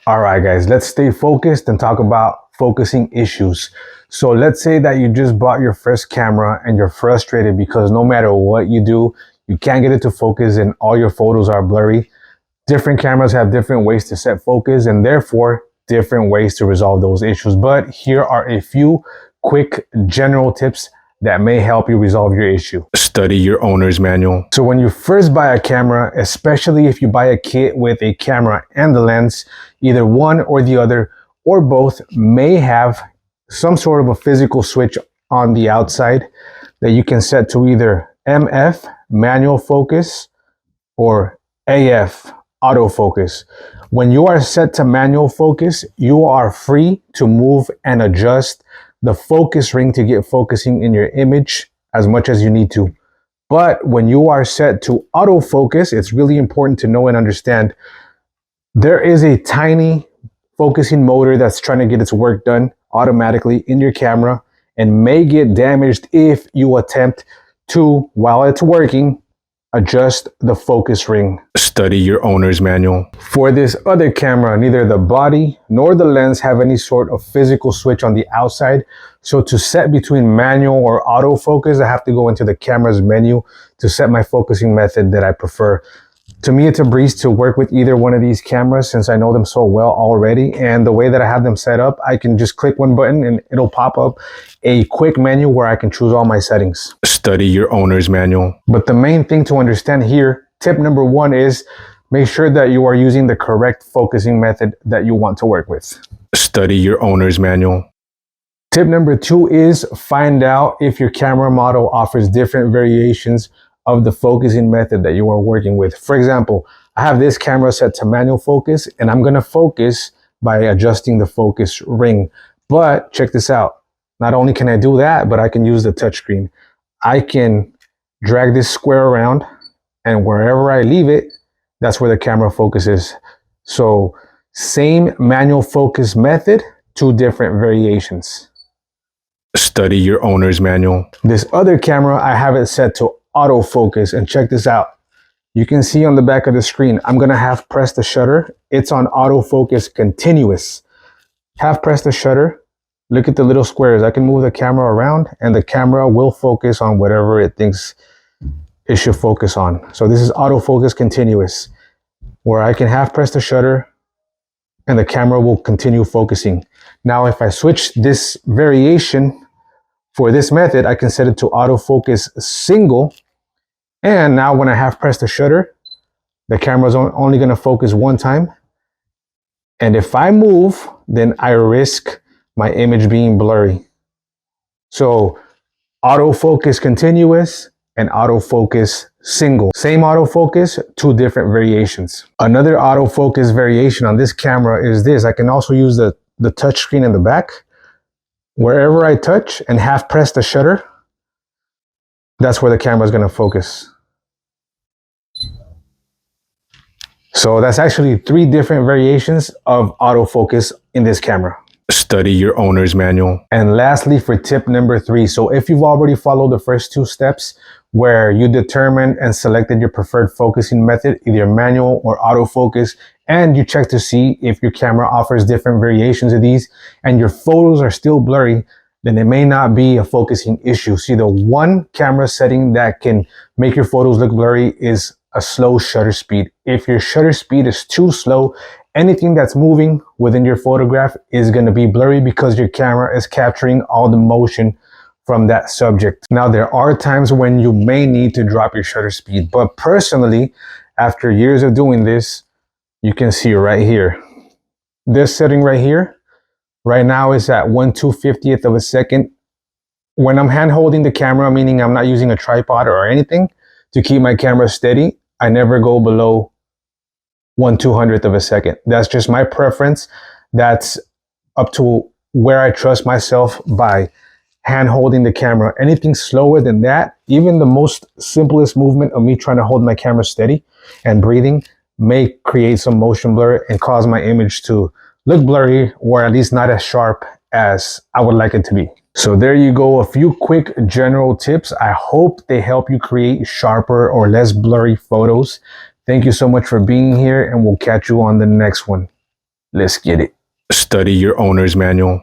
All right, guys, let's stay focused and talk about focusing issues. So let's say that you just bought your first camera and you're frustrated because no matter what you do, you can't get it to focus and all your photos are blurry. Different cameras have different ways to set focus and therefore different ways to resolve those issues. But here are a few quick general tips that may help you resolve your issue. Study your owner's manual. So when you first buy a camera, especially if you buy a kit with a camera and the lens, either one or the other or both may have some sort of a physical switch on the outside that you can set to either MF, manual focus, or AF, autofocus. When you are set to manual focus, you are free to move and adjust the focus ring to get focusing in your image as much as you need to. But when you are set to autofocus, it's really important to know and understand there is a tiny focusing motor that's trying to get its work done automatically in your camera and may get damaged if you attempt to, while it's working, adjust the focus ring. Study your owner's manual. For this other camera, neither the body nor the lens have any sort of physical switch on the outside. So to set between manual or autofocus, I have to go into the camera's menu to set my focusing method that I prefer. To me, it's a breeze to work with either one of these cameras since I know them so well already. And the way that I have them set up, I can just click one button and it'll pop up a quick menu where I can choose all my settings. Study your owner's manual. But the main thing to understand here, tip number one is make sure that you are using the correct focusing method that you want to work with. Study your owner's manual. Tip number two is find out if your camera model offers different variations of the focusing method that you are working with. For example, I have this camera set to manual focus and I'm gonna focus by adjusting the focus ring. But check this out. Not only can I do that, but I can use the touchscreen. I can drag this square around and wherever I leave it, that's where the camera focuses. So same manual focus method, two different variations. Study your owner's manual. This other camera, I have it set to autofocus and check this out. You can see on the back of the screen, I'm gonna half press the shutter. It's on autofocus continuous. Half press the shutter. Look at the little squares. I can move the camera around and the camera will focus on whatever it thinks it should focus on. So this is autofocus continuous, where I can half press the shutter and the camera will continue focusing. Now, if I switch this variation for this method, I can set it to autofocus single. And now when I half press the shutter, the camera is only going to focus one time. And if I move, then I risk my image being blurry. So autofocus continuous and autofocus single. Same autofocus, two different variations. Another autofocus variation on this camera is this. I can also use the touch screen in the back. Wherever I touch and half press the shutter, that's where the camera is going to focus. So that's actually three different variations of autofocus in this camera. Study your owner's manual. And lastly, for tip number three, so if you've already followed the first two steps where you determined and selected your preferred focusing method, either manual or autofocus, and you check to see if your camera offers different variations of these and your photos are still blurry, then it may not be a focusing issue. See, the one camera setting that can make your photos look blurry is a slow shutter speed. If your shutter speed is too slow, anything that's moving within your photograph is going to be blurry because your camera is capturing all the motion from that subject. Now, there are times when you may need to drop your shutter speed, but personally, after years of doing this, you can see right here, this setting right here, right now is at 1/250th of a second. When I'm hand holding the camera, meaning I'm not using a tripod or anything to keep my camera steady, I never go below 1/200th of a second. That's just my preference. That's up to where I trust myself by hand holding the camera. Anything slower than that, even the most simplest movement of me trying to hold my camera steady and breathing may create some motion blur and cause my image to look blurry or at least not as sharp as I would like it to be. So there you go, a few quick general tips. I hope they help you create sharper or less blurry photos. Thank you so much for being here and we'll catch you on the next one. Let's get it. Study your owner's manual.